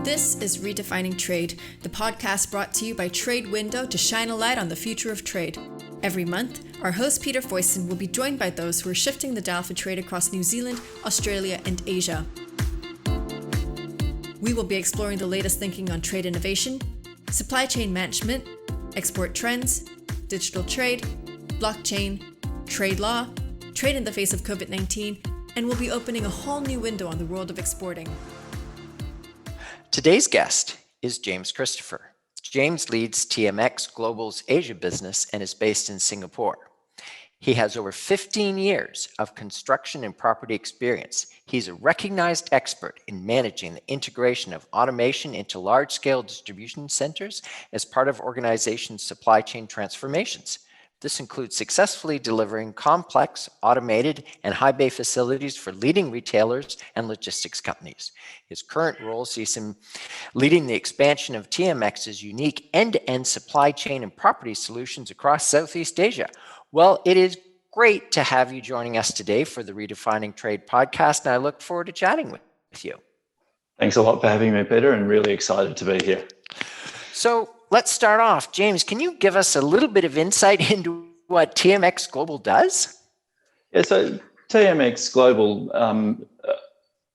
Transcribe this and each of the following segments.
This is Redefining Trade, the podcast brought to you by TradeWindow to shine a light on the future of trade. Every month, our host Peter Foyston will be joined by those who are shifting the dial for trade across New Zealand, Australia, and Asia. We will be exploring the latest thinking on trade innovation, supply chain management, export trends, digital trade, blockchain, trade law, trade in the face of COVID-19, and we'll be opening a whole new window on the world of exporting. Today's guest is James Christopher. James leads TMX Global's Asia business and is based in Singapore. He has over 15 years of construction and property experience. He's a recognized expert in managing the integration of automation into large-scale distribution centers as part of organizations' supply chain transformations. This includes successfully delivering complex, automated, and high bay facilities for leading retailers and logistics companies. His current role sees him leading the expansion of TMX's unique end-to-end supply chain and property solutions across Southeast Asia. Well, it is great to have you joining us today for the Redefining Trade podcast, and I look forward to chatting with you. Thanks a lot for having me, Peter, and really excited to be here. So let's start off. James, can you give us a little bit of insight into what TMX Global does? Yeah, so TMX Global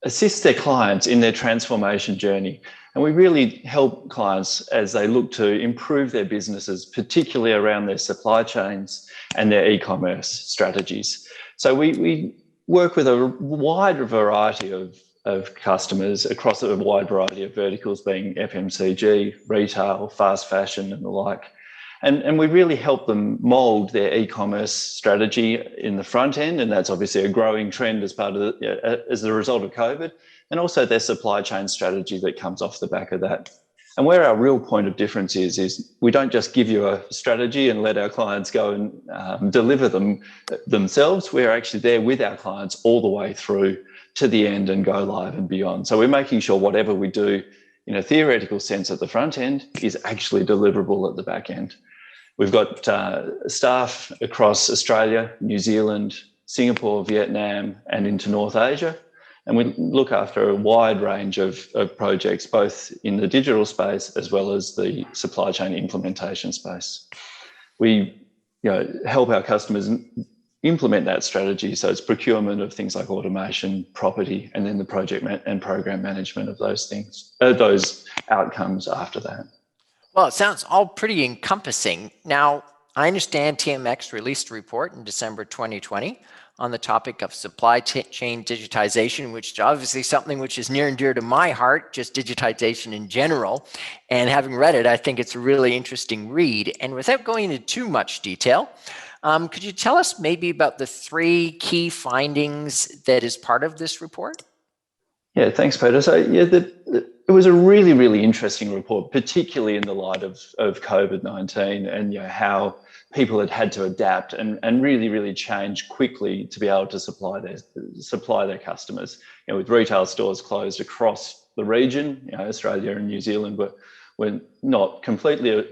assists their clients in their transformation journey. And we really help clients as they look to improve their businesses, particularly around their supply chains and their e-commerce strategies. So we work with a wide variety of customers across a wide variety of verticals, being FMCG, retail, fast fashion, and the like. And we really help them mold their e-commerce strategy in the front end, and that's obviously a growing trend as part of as a result of COVID, and also their supply chain strategy that comes off the back of that. And where our real point of difference is we don't just give you a strategy and let our clients go and deliver them themselves. We're actually there with our clients all the way through to the end and go live and beyond. So we're making sure whatever we do in a theoretical sense at the front end is actually deliverable at the back end. We've got staff across Australia, New Zealand, Singapore, Vietnam, and into North Asia. And we look after a wide range of projects, both in the digital space as well as the supply chain implementation space. We help our customers implement that strategy. So it's procurement of things like automation, property, and then the project and program management of those things, those outcomes after that. Well, it sounds all pretty encompassing. Now, I understand TMX released a report in December 2020 on the topic of supply chain digitization, which is obviously something which is near and dear to my heart, just digitization in general. And having read it, I think it's a really interesting read. And without going into too much detail, could you tell us maybe about the three key findings that is part of this report? Yeah, thanks, Peter. So it was a really, really interesting report, particularly in the light of COVID-19 and how people had to adapt and really, really change quickly to be able to supply their customers. With retail stores closed across the region, Australia and New Zealand were not completely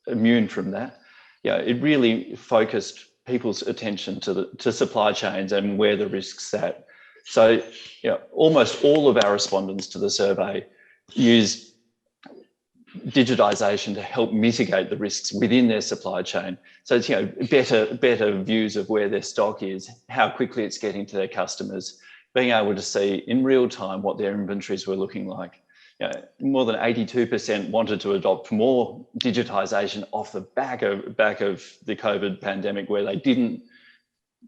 immune from that. It really focused people's attention to supply chains and where the risks sat. So, almost all of our respondents to the survey used digitization to help mitigate the risks within their supply chain. So it's, better views of where their stock is, how quickly it's getting to their customers, being able to see in real time what their inventories were looking like. More than 82% wanted to adopt more digitization off the back of the COVID pandemic, where they didn't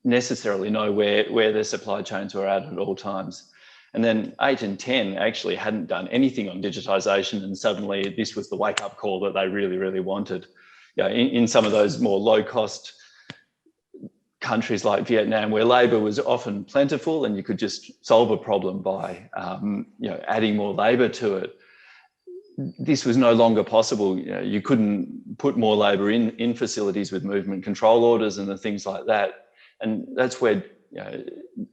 necessarily know where their supply chains were at all times. And then 8 and 10 actually hadn't done anything on digitization, and suddenly this was the wake-up call that they really, really wanted. In some of those more low-cost countries like Vietnam, where labour was often plentiful and you could just solve a problem by adding more labour to it, this was no longer possible. You couldn't put more labour in facilities with movement control orders and the things like that. And that's where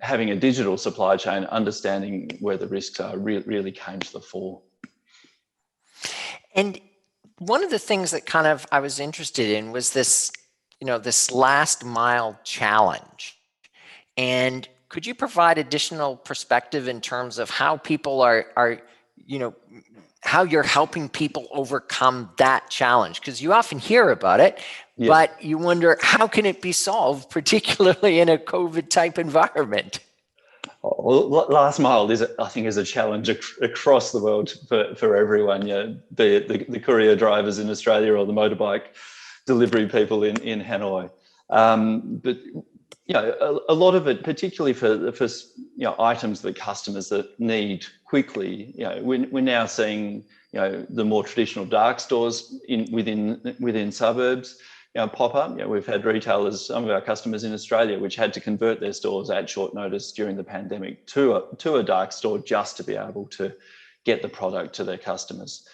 having a digital supply chain, understanding where the risks are, really came to the fore. And one of the things that I was interested in was this, this last mile challenge. And could you provide additional perspective in terms of how people are how you're helping people overcome that challenge, because you often hear about it, Yeah. but you wonder, how can it be solved, particularly in a COVID type environment? Well, last mile is a challenge across the world for everyone. The courier drivers in Australia or the motorbike delivery people in Hanoi. But a lot of it, particularly for items that customers that need quickly. We're now seeing the more traditional dark stores within suburbs pop up. We've had retailers, some of our customers in Australia, which had to convert their stores at short notice during the pandemic to a dark store just to be able to get the product to their customers.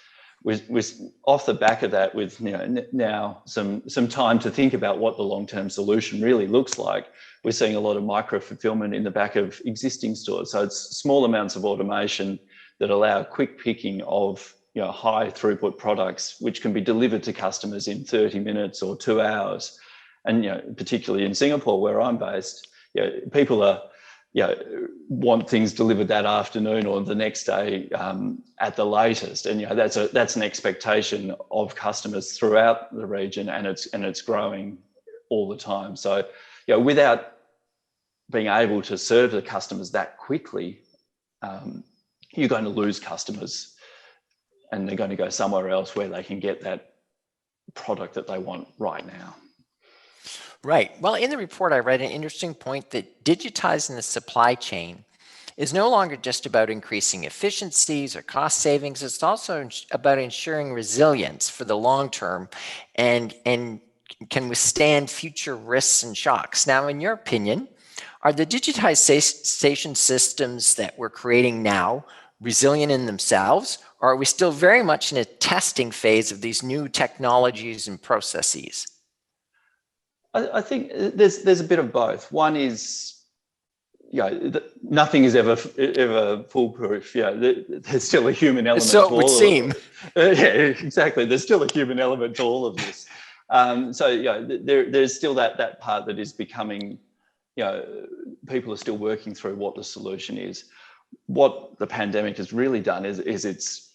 With off the back of that, with now some time to think about what the long-term solution really looks like, we're seeing a lot of micro fulfillment in the back of existing stores. So it's small amounts of automation that allow quick picking of high throughput products, which can be delivered to customers in 30 minutes or 2 hours. And particularly in Singapore, where I'm based, people want things delivered that afternoon or the next day at the latest. And that's an expectation of customers throughout the region, and it's growing all the time. So without being able to serve the customers that quickly, you're going to lose customers, and they're going to go somewhere else where they can get that product that they want right now. Right. Well, in the report, I read an interesting point that digitizing the supply chain is no longer just about increasing efficiencies or cost savings. It's also about ensuring resilience for the long term and can withstand future risks and shocks. Now, in your opinion, are the digitization systems that we're creating now resilient in themselves, or are we still very much in a testing phase of these new technologies and processes? I think there's a bit of both. One is, nothing is ever foolproof. There's still a human element. So it would seem. Yeah, exactly. There's still a human element to all of this. There's still that part that is becoming. People are still working through what the solution is. What the pandemic has really done is it's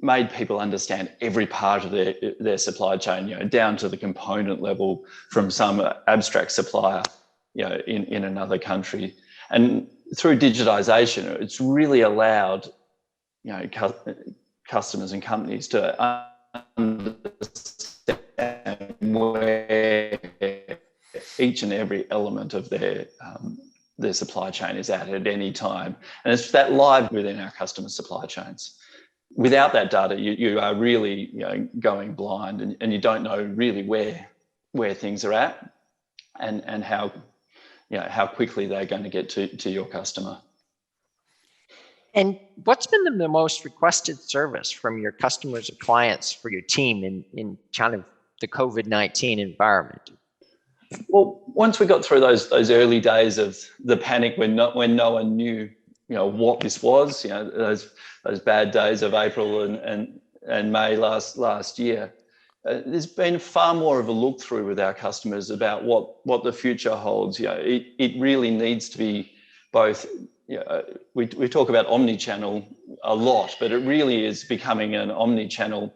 made people understand every part of their supply chain, down to the component level from some abstract supplier, in another country. And through digitisation, it's really allowed, customers and companies to understand where each and every element of their supply chain is at any time. And it's that live within our customer supply chains. Without that data, you are really going blind, and you don't know really where things are at and how quickly they're going to get to your customer. And what's been the most requested service from your customers or clients for your team in kind of the COVID-19 environment? Well, once we got through those early days of the panic when no one knew what this was, those bad days of April and May last year, there's been far more of a look through with our customers about what the future holds. It really needs to be both. We talk about omni-channel a lot, but it really is becoming an omni-channel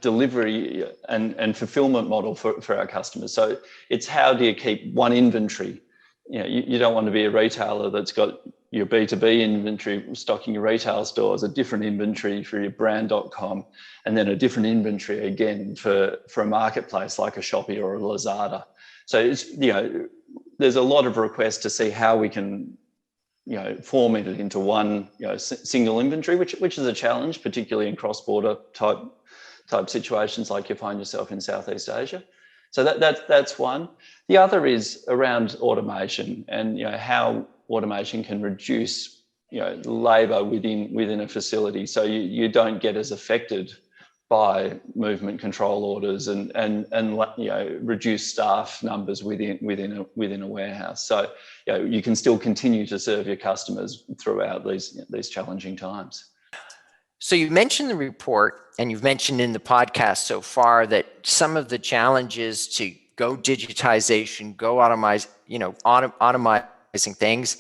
delivery and fulfillment model for our customers. So it's, how do you keep one inventory? You don't want to be a retailer that's got your B2B inventory stocking your retail stores, a different inventory for your brand.com, and then a different inventory again for a marketplace like a Shopee or a Lazada. So it's, there's a lot of requests to see how we can format it into one single inventory, which is a challenge, particularly in cross-border type situations like you find yourself in Southeast Asia. So that's one. The other is around automation and how automation can reduce labour within a facility, so you don't get as affected by movement control orders and reduce staff numbers within a warehouse. So you can still continue to serve your customers throughout these challenging times. So you mentioned the report, and you've mentioned in the podcast so far that some of the challenges to go digitization, go automizing things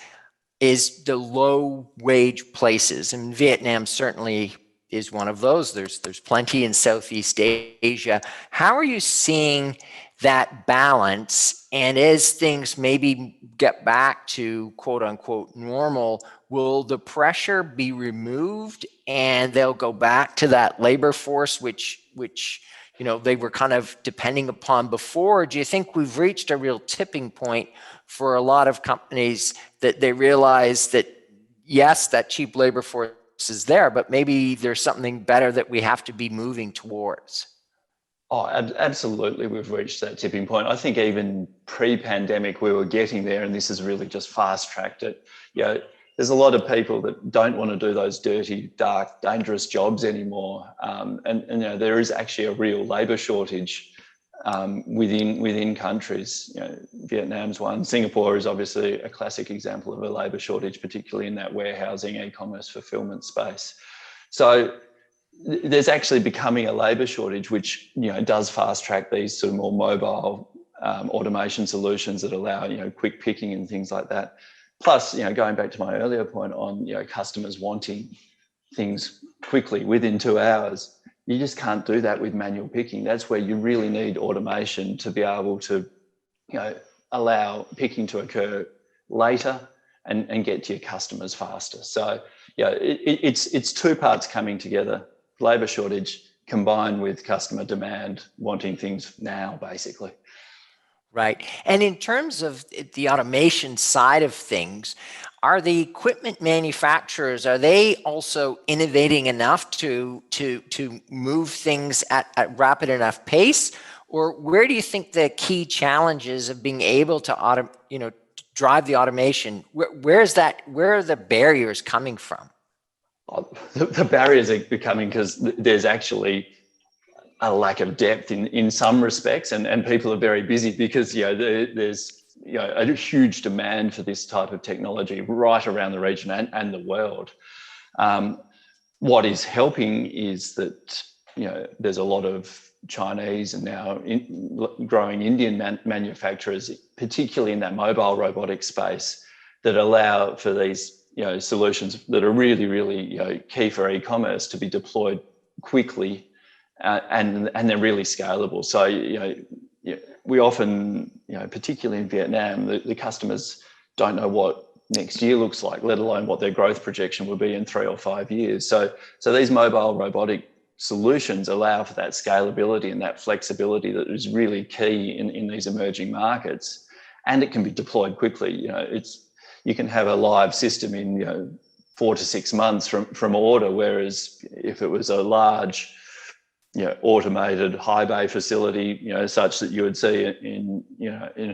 is the low wage places. And Vietnam certainly is one of those. There's plenty in Southeast Asia. How are you seeing that balance? And as things maybe get back to quote unquote normal, will the pressure be removed and they'll go back to that labor force which they were kind of depending upon before? Or do you think we've reached a real tipping point for a lot of companies that they realize that, yes, that cheap labor force is there, but maybe there's something better that we have to be moving towards? Oh, absolutely. We've reached that tipping point. I think even pre-pandemic, we were getting there, and this has really just fast-tracked it. There's a lot of people that don't want to do those dirty, dark, dangerous jobs anymore. And there is actually a real labour shortage within countries. Vietnam's one. Singapore is obviously a classic example of a labour shortage, particularly in that warehousing, e-commerce, fulfilment space. So there's actually becoming a labour shortage, which does fast track these sort of more mobile automation solutions that allow quick picking and things like that. Plus, going back to my earlier point on customers wanting things quickly within 2 hours, you just can't do that with manual picking. That's where you really need automation to be able to allow picking to occur later and get to your customers faster. So it's two parts coming together: labour shortage combined with customer demand wanting things now, basically. Right. And in terms of the automation side of things, are the equipment manufacturers, are they also innovating enough to move things at rapid enough pace? Or where do you think the key challenges of being able to drive the automation, where are the barriers coming from? The barriers are becoming because there's actually a lack of depth in some respects, and people are very busy because there's a huge demand for this type of technology right around the region and the world. What is helping is that there's a lot of Chinese and now growing Indian manufacturers, particularly in that mobile robotic space, that allow for these solutions that are really, really key for e-commerce to be deployed quickly. And they're really scalable. So we often, particularly in Vietnam, the customers don't know what next year looks like, let alone what their growth projection will be in 3 or 5 years. So these mobile robotic solutions allow for that scalability and that flexibility that is really key in these emerging markets, and it can be deployed quickly. You can have a live system in 4 to 6 months from order, whereas if it was a large automated high bay facility, such that you would see in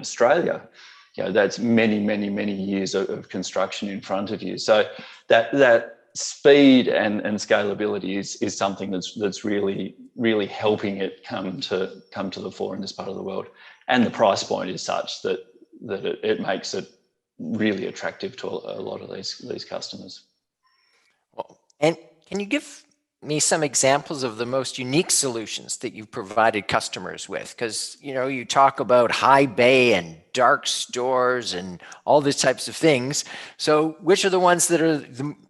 Australia, that's many years of construction in front of you. So that speed and scalability is something that's really helping it come to the fore in this part of the world. And the price point is such that it makes it really attractive to a lot of these customers. Well, and can you give me some examples of the most unique solutions that you've provided customers with? Because you talk about high bay and dark stores and all these types of things. So which are the ones that are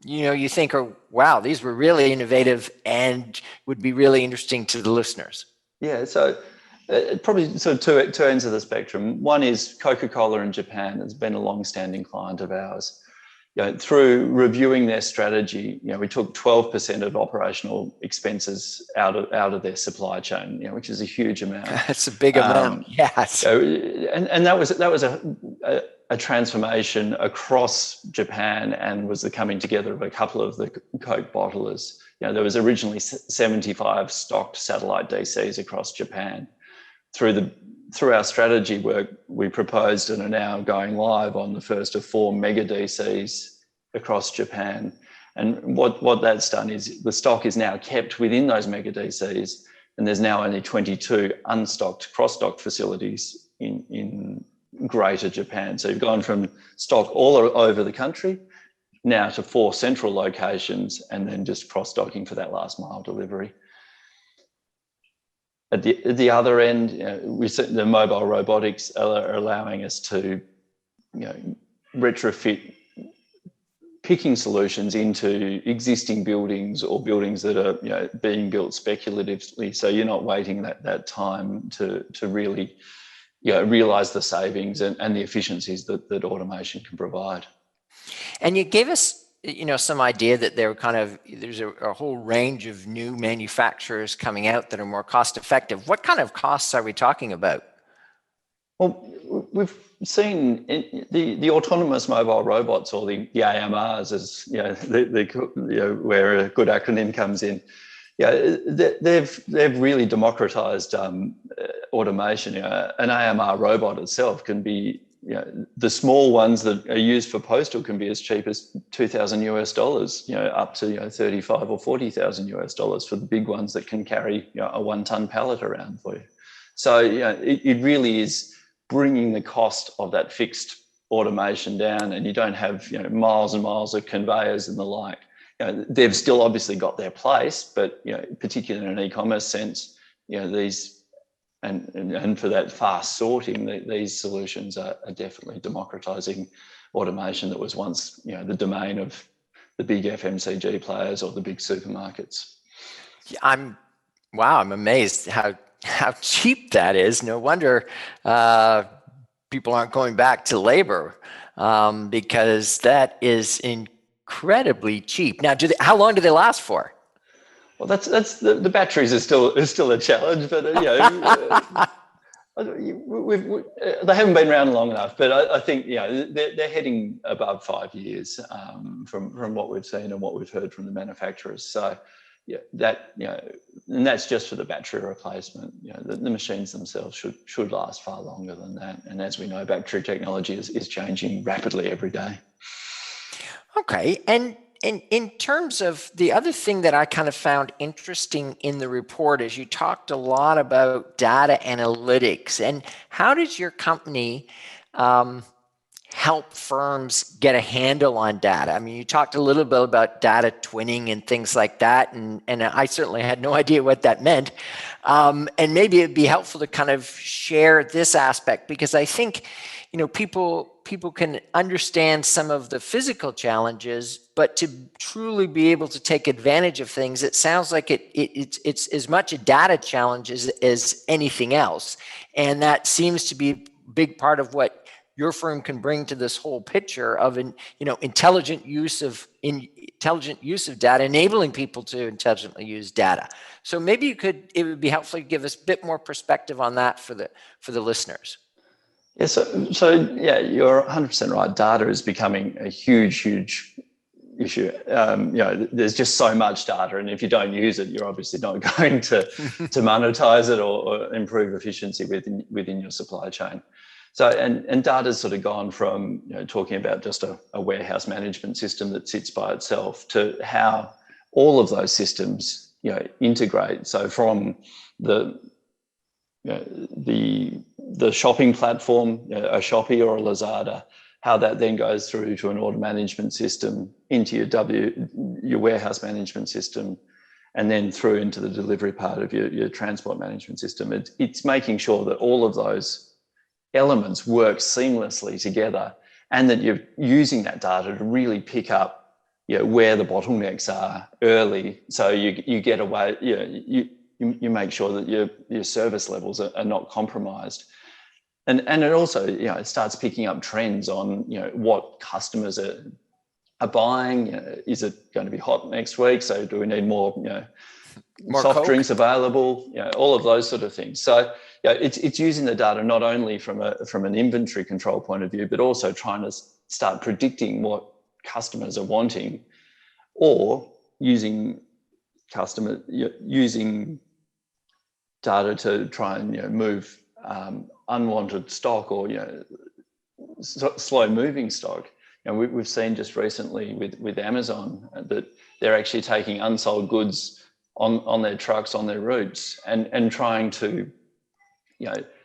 you think are, wow, these were really innovative and would be really interesting to the listeners? Yeah, so probably sort of two ends of the spectrum. One is Coca-Cola in Japan has been a long-standing client of ours. Through reviewing their strategy, we took 12% of operational expenses out of their supply chain, which is a huge amount. That's a big amount. Yes. And that was a transformation across Japan, and was the coming together of a couple of the Coke bottlers. There was originally 75 stocked satellite DCs across Japan. Through our strategy work, we proposed and are now going live on the first of 4 mega DCs across Japan. And what that's done is the stock is now kept within those mega DCs, and there's now only 22 unstocked cross-dock facilities in Greater Japan. So you've gone from stock all over the country now to 4 central locations, and then just cross-docking for that last mile delivery. At the other end, we see the mobile robotics are allowing us to retrofit picking solutions into existing buildings or buildings that are being built speculatively. So you're not waiting that time to really realise the savings and the efficiencies that automation can provide. And you gave us, some idea that there's a whole range of new manufacturers coming out that are more cost effective. What kind of costs are we talking about? Well, we've seen the autonomous mobile robots, or the AMRs, as where a good acronym comes in. They've really democratized automation. An AMR robot itself can be, the small ones that are used for postal can be as cheap as $2,000 up to $35,000 or $40,000 for the big ones that can carry a 1-ton pallet around for you. So it really is bringing the cost of that fixed automation down, and you don't have miles and miles of conveyors and the like. They've still obviously got their place, but particularly in an e-commerce sense, these and for that fast sorting, these solutions are definitely democratizing automation that was once the domain of the big FMCG players or the big supermarkets. I'm amazed how cheap that is. No wonder people aren't going back to labor, because that is incredibly cheap. Now, how long do they last for? Well, that's the batteries is still a challenge, but they haven't been around long enough. But I think they're heading above 5 years from what we've seen and what we've heard from the manufacturers. So and that's just for the battery replacement. The machines themselves should last far longer than that. And as we know, battery technology is changing rapidly every day. Okay, and in terms of the other thing that I kind of found interesting in the report is you talked a lot about data analytics. And how does your company help firms get a handle on data? I mean, you talked a little bit about data twinning and things like that, and I certainly had no idea what that meant. And maybe it'd be helpful to kind of share this aspect, because I think people can understand some of the physical challenges, but to truly be able to take advantage of things, it sounds like it's as much a data challenge as anything else. And that seems to be a big part of what your firm can bring to this whole picture of intelligent use of data, enabling people to intelligently use data. So maybe it would be helpful to give us a bit more perspective on that for the listeners. Yeah, so you're 100% right. Data is becoming a huge issue. There's just so much data, and if you don't use it, you're obviously not going to monetize it or improve efficiency within your supply chain. So, and data's sort of gone from talking about just a warehouse management system that sits by itself to how all of those systems integrate. So from the shopping platform, a Shopee or a Lazada, how that then goes through to an order management system, into your warehouse management system, and then through into the delivery part of your transport management system. It's making sure that all of those elements work seamlessly together, and that you're using that data to really pick up where the bottlenecks are early, so you get away, you make sure that your service levels are not compromised. And it also it starts picking up trends on what customers are buying. Is it going to be hot next week? So do we need more soft Coke drinks available? All of those sort of things. So it's using the data not only from an inventory control point of view, but also trying to start predicting what customers are wanting, or using data to try and move unwanted stock or slow moving stock. We've seen just recently with Amazon that they're actually taking unsold goods on their trucks, on their routes, and trying to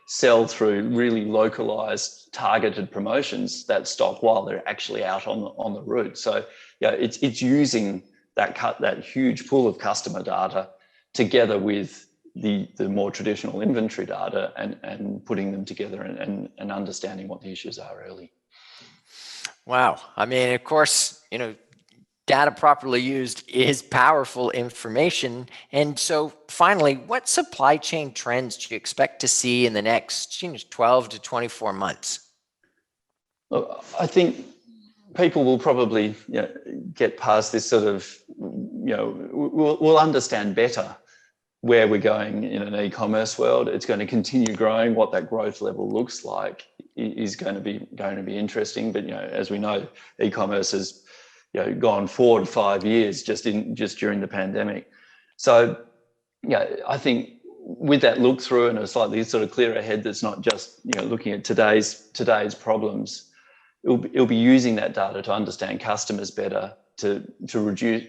sell through really localized, targeted promotions that stock while they're actually out on the route. So it's using that huge pool of customer data together with the more traditional inventory data and putting them together and understanding what the issues are early. Wow. I mean, of course, data properly used is powerful information. And so finally, what supply chain trends do you expect to see in the next 12 to 24 months? Look, I think people will probably get past this sort of, we'll understand better where we're going in an e-commerce world. It's going to continue growing. What that growth level looks like is going to be interesting. But as we know, e-commerce has gone 4 to 5 years just during the pandemic. So I think with that look through and a slightly sort of clearer head that's not just looking at today's problems, it'll be using that data to understand customers better, to reduce,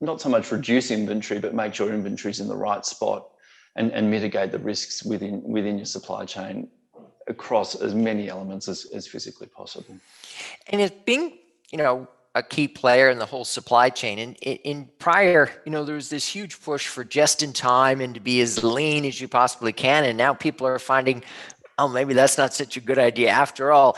not so much reduce inventory, but make sure inventory's in the right spot and mitigate the risks within your supply chain across as many elements as physically possible. And it's being, a key player in the whole supply chain. And in prior, there was this huge push for just in time and to be as lean as you possibly can. And now people are finding, oh, maybe that's not such a good idea after all.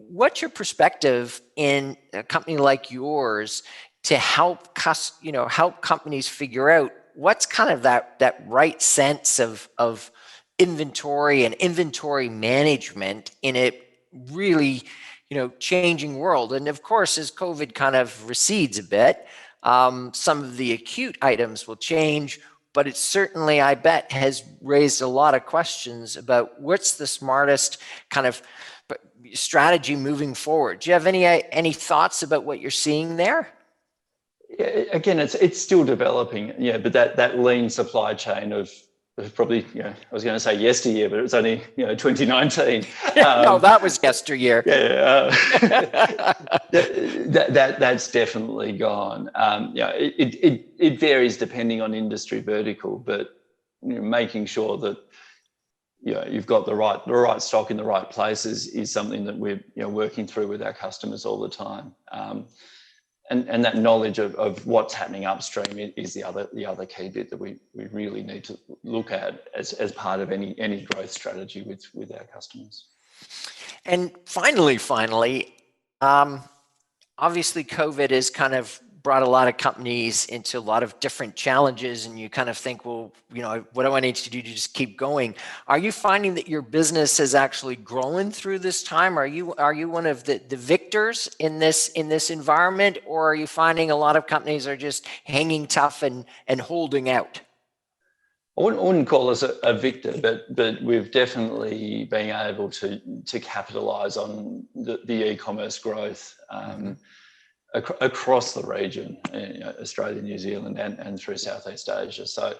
What's your perspective in a company like yours to help companies figure out what's kind of that right sense of inventory and inventory management in a really changing world? And of course, as COVID kind of recedes a bit, some of the acute items will change, but it certainly, I bet, has raised a lot of questions about what's the smartest kind of strategy moving forward. Do you have any thoughts about what you're seeing there? Yeah, again, it's still developing, but that lean supply chain of probably, I was going to say yesteryear, but it was only 2019. No, that was yesteryear. Yeah, that's definitely gone. It varies depending on industry vertical, but making sure that you've got the right stock in the right places is something that we're working through with our customers all the time. And that knowledge of what's happening upstream is the other key bit that we really need to look at as part of any growth strategy with our customers. And finally, obviously COVID has kind of brought a lot of companies into a lot of different challenges, and you kind of think, well, what do I need to do to just keep going? Are you finding that your business has actually grown through this time? Are you one of the victors in this environment, or are you finding a lot of companies are just hanging tough and holding out? I wouldn't call us a victor, but we've definitely been able to capitalise on the e-commerce growth across the region, Australia, New Zealand, and through Southeast Asia. So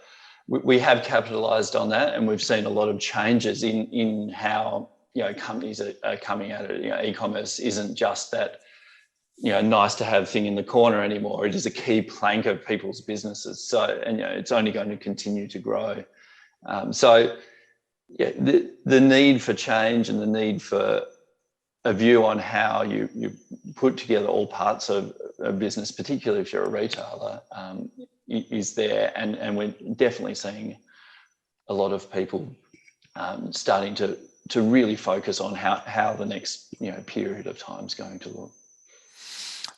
we have capitalised on that, and we've seen a lot of changes in how companies are coming at it. E-commerce isn't just that nice to have thing in the corner anymore. It is a key plank of people's businesses. So it's only going to continue to grow. The need for change and the need for a view on how you put together all parts of a business, particularly if you're a retailer, is there, and we're definitely seeing a lot of people starting to really focus on how the next period of time is going to look.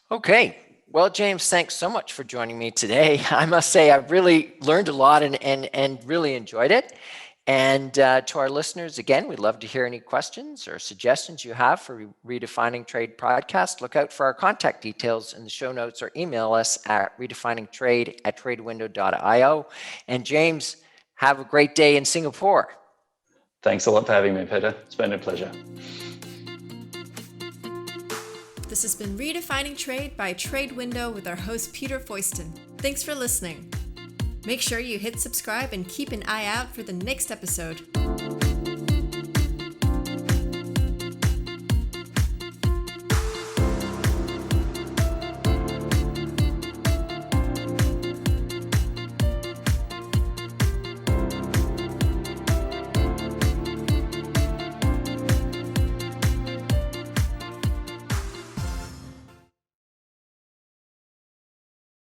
Okay. Well, James, thanks so much for joining me today. I must say I've really learned a lot and really enjoyed it. And to our listeners, again, we'd love to hear any questions or suggestions you have for Redefining Trade podcast. Look out for our contact details in the show notes or email us at redefiningtrade@tradewindow.io. And James, have a great day in Singapore. Thanks a lot for having me, Peter. It's been a pleasure. This has been Redefining Trade by TradeWindow with our host, Peter Foyston. Thanks for listening. Make sure you hit subscribe and keep an eye out for the next episode.